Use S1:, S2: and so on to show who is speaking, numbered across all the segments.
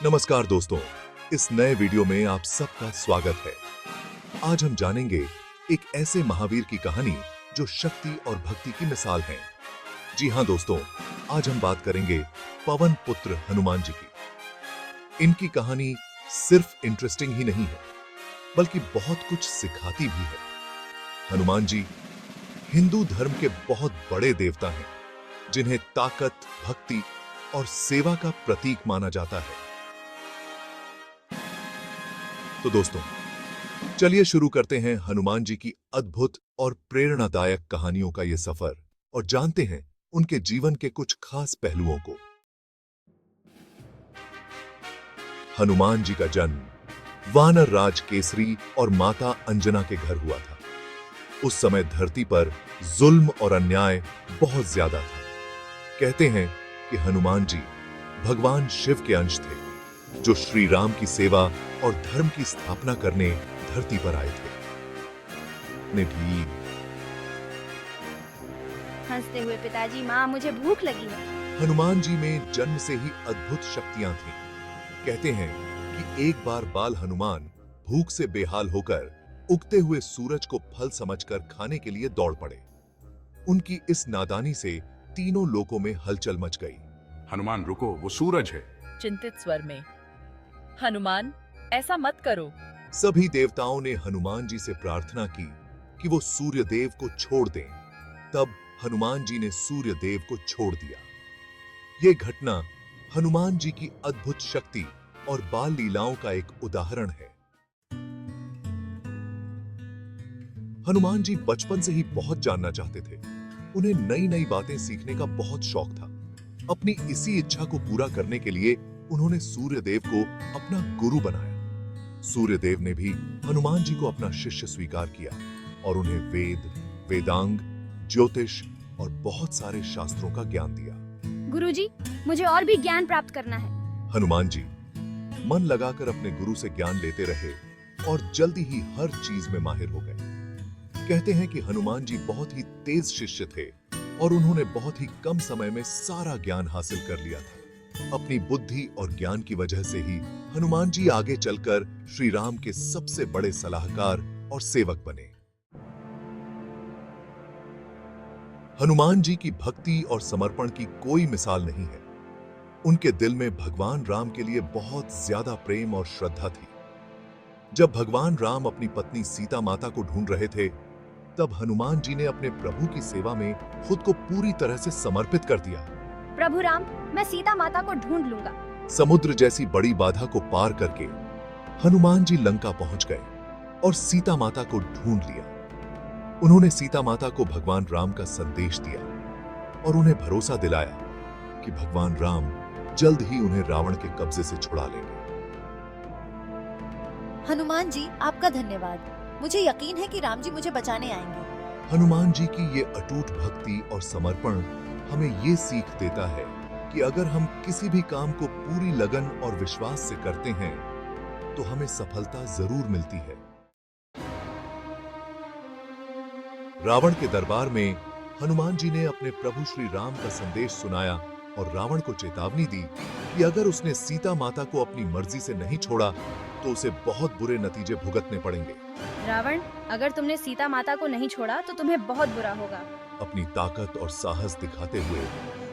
S1: नमस्कार दोस्तों, इस नए वीडियो में आप सबका स्वागत है। आज हम जानेंगे एक ऐसे महावीर की कहानी जो शक्ति और भक्ति की मिसाल है। जी हां दोस्तों, आज हम बात करेंगे पवन पुत्र हनुमान जी की। इनकी कहानी सिर्फ इंटरेस्टिंग ही नहीं है, बल्कि बहुत कुछ सिखाती भी है। हनुमान जी हिंदू धर्म के बहुत बड़े देवता हैं, जिन्हें ताकत, भक्ति और सेवा का प्रतीक माना जाता है। तो दोस्तों, चलिए शुरू करते हैं हनुमान जी की अद्भुत और प्रेरणादायक कहानियों का यह सफर और जानते हैं उनके जीवन के कुछ खास पहलुओं को। हनुमान जी का जन्म वानर राज केसरी और माता अंजना के घर हुआ था। उस समय धरती पर जुल्म और अन्याय बहुत ज्यादा था। कहते हैं कि हनुमान जी भगवान शिव के अंश थे, जो श्री राम की सेवा और धर्म की स्थापना करने धरती पर आए थे। ने भी
S2: हंसते हुए पिताजी, माँ मुझे भूख लगी है।
S1: हनुमान जी में जन्म से ही अद्भुत शक्तियां थीं। कहते हैं कि एक बार बाल हनुमान भूख से बेहाल होकर उगते हुए सूरज को फल समझकर खाने के लिए दौड़ पड़े। उनकी इस नादानी से तीनों लोकों में हलचल मच गई।
S3: हनुमान रुको, वो सूरज है।
S4: चिंतित स्वर में, हनुमान ऐसा मत करो।
S1: सभी देवताओं ने हनुमान जी से प्रार्थना की कि वो सूर्य देव को छोड़ दें। तब हनुमान जी ने सूर्य देव को छोड़ दिया। ये घटना हनुमान जी की अद्भुत शक्ति और बाल लीलाओं का एक उदाहरण है। हनुमान जी बचपन से ही बहुत जानना चाहते थे। उन्हें नई नई बातें सीखने का बहुत शौक था। अपनी इसी इच्छा को पूरा करने के लिए उन्होंने सूर्यदेव को अपना गुरु बनाया। सूर्यदेव ने भी हनुमान जी को अपना शिष्य स्वीकार किया और उन्हें वेद, वेदांग, ज्योतिष और बहुत सारे शास्त्रों का ज्ञान दिया।
S2: गुरुजी, मुझे और भी ज्ञान प्राप्त करना है।
S1: हनुमान जी मन लगाकर अपने गुरु से ज्ञान लेते रहे और जल्दी ही हर चीज में माहिर हो गए। कहते हैं कि हनुमान जी बहुत ही तेज शिष्य थे और उन्होंने बहुत ही कम समय में सारा ज्ञान हासिल कर लिया था। अपनी बुद्धि और ज्ञान की वजह से ही हनुमान जी आगे चलकर श्री राम के सबसे बड़े सलाहकार और सेवक बने। हनुमान जी की भक्ति और समर्पण की कोई मिसाल नहीं है। उनके दिल में भगवान राम के लिए बहुत ज्यादा प्रेम और श्रद्धा थी। जब भगवान राम अपनी पत्नी सीता माता को ढूंढ रहे थे, तब हनुमान जी ने अपने प्रभु की सेवा में खुद को पूरी तरह से समर्पित कर दिया।
S2: प्रभु राम, मैं सीता माता को ढूंढ लूंगा।
S1: समुद्र जैसी बड़ी बाधा को पार करके हनुमान जी लंका पहुंच गए और सीता माता को ढूंढ लिया। उन्होंने सीता माता को भगवान राम का संदेश दिया और उन्हें भरोसा दिलाया कि भगवान राम जल्द ही उन्हें रावण के कब्जे से छुड़ा लेंगे।
S5: हनुमान जी, आपका धन्यवाद। मुझे यकीन है कि राम जी मुझे बचाने आएंगे।
S1: हनुमान जी की ये अटूट भक्ति और समर्पण हमें ये सीख देता है कि अगर हम किसी भी काम को पूरी लगन और विश्वास से करते हैं, तो हमें सफलता जरूर मिलती है। रावण के दरबार में हनुमान जी ने अपने प्रभु श्री राम का संदेश सुनाया और रावण को चेतावनी दी कि अगर उसने सीता माता को अपनी मर्जी से नहीं छोड़ा तो उसे बहुत बुरे नतीजे भुगतने पड़ेंगे।
S2: रावण, अगर तुमने सीता माता को नहीं छोड़ा तो तुम्हें बहुत बुरा होगा।
S1: अपनी ताकत और साहस दिखाते हुए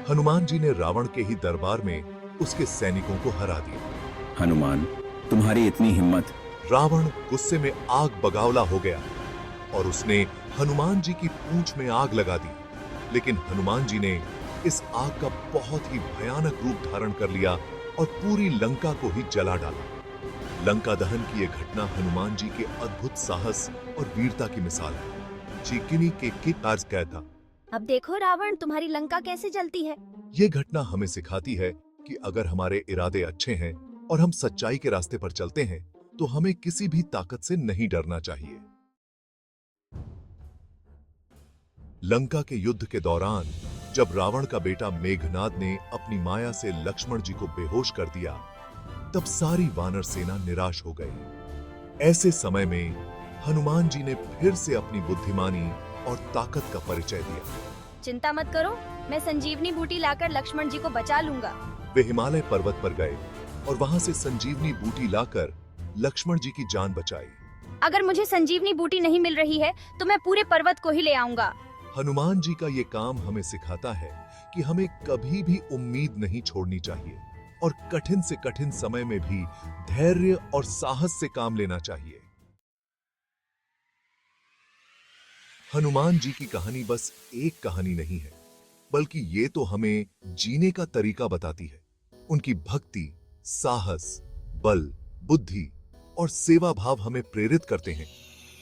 S1: हनुमान जी ने रावण के ही दरबार में उसके सैनिकों को हरा दिया।
S6: हनुमान, तुम्हारी इतनी हिम्मत।
S1: रावण गुस्से में आग बगावला हो गया और उसने हनुमान जी की पूंछ में आग लगा दी। लेकिन हनुमान जी ने इस आग का बहुत ही भयानक रूप धारण कर लिया और पूरी लंका को ही जला डाला। लंका दहन की यह घटना हनुमान जी के अद्भुत साहस और वीरता की मिसाल है। चीकिनी के किक आज कहता,
S2: अब देखो रावण, तुम्हारी लंका कैसे जलती है।
S1: ये घटना हमें सिखाती है कि अगर हमारे इरादे अच्छे हैं और हम सच्चाई के रास्ते पर चलते हैं, तो हमें किसी भी ताकत से नहीं डरना चाहिए। लंका के युद्ध के दौरान जब रावण का बेटा मेघनाद ने अपनी माया से लक्ष्मण जी को बेहोश कर दिया, तब सारी वानर सेना निराश हो गई। ऐसे समय में हनुमान जी ने फिर से अपनी बुद्धिमानी और ताकत का परिचय दिया।
S2: चिंता मत करो, मैं संजीवनी बूटी लाकर लक्ष्मण जी को बचा लूंगा।
S1: वे हिमालय पर्वत पर गए और वहां से संजीवनी बूटी लाकर लक्ष्मण जी की जान बचाई।
S2: अगर मुझे संजीवनी बूटी नहीं मिल रही है तो मैं पूरे पर्वत को ही ले आऊंगा।
S1: हनुमान जी का ये काम हमें सिखाता है कि हमें कभी भी उम्मीद नहीं छोड़नी चाहिए और कठिन से कठिन समय में भी धैर्य और साहस से काम लेना चाहिए। हनुमान जी की कहानी बस एक कहानी नहीं है, बल्कि ये तो हमें जीने का तरीका बताती है। उनकी भक्ति, साहस, बल, बुद्धि और सेवा भाव हमें प्रेरित करते हैं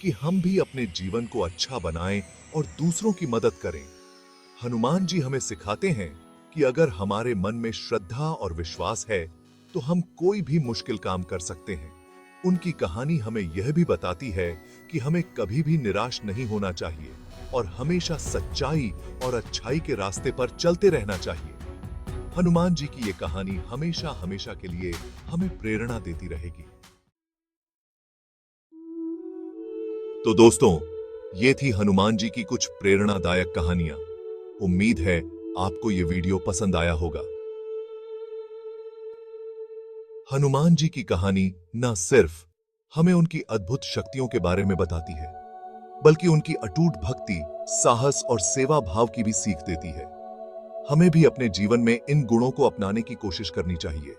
S1: कि हम भी अपने जीवन को अच्छा बनाएं और दूसरों की मदद करें। हनुमान जी हमें सिखाते हैं कि अगर हमारे मन में श्रद्धा और विश्वास है तो हम कोई भी मुश्किल काम कर सकते हैं। उनकी कहानी हमें यह भी बताती है कि हमें कभी भी निराश नहीं होना चाहिए और हमेशा सच्चाई और अच्छाई के रास्ते पर चलते रहना चाहिए। हनुमान जी की ये कहानी हमेशा हमेशा के लिए हमें प्रेरणा देती रहेगी। तो दोस्तों, ये थी हनुमान जी की कुछ प्रेरणादायक कहानियां। उम्मीद है आपको ये वीडियो पसंद आया होगा। हनुमान जी की कहानी न सिर्फ हमें उनकी अद्भुत शक्तियों के बारे में बताती है, बल्कि उनकी अटूट भक्ति, साहस और सेवा भाव की भी सीख देती है। हमें भी अपने जीवन में इन गुणों को अपनाने की कोशिश करनी चाहिए।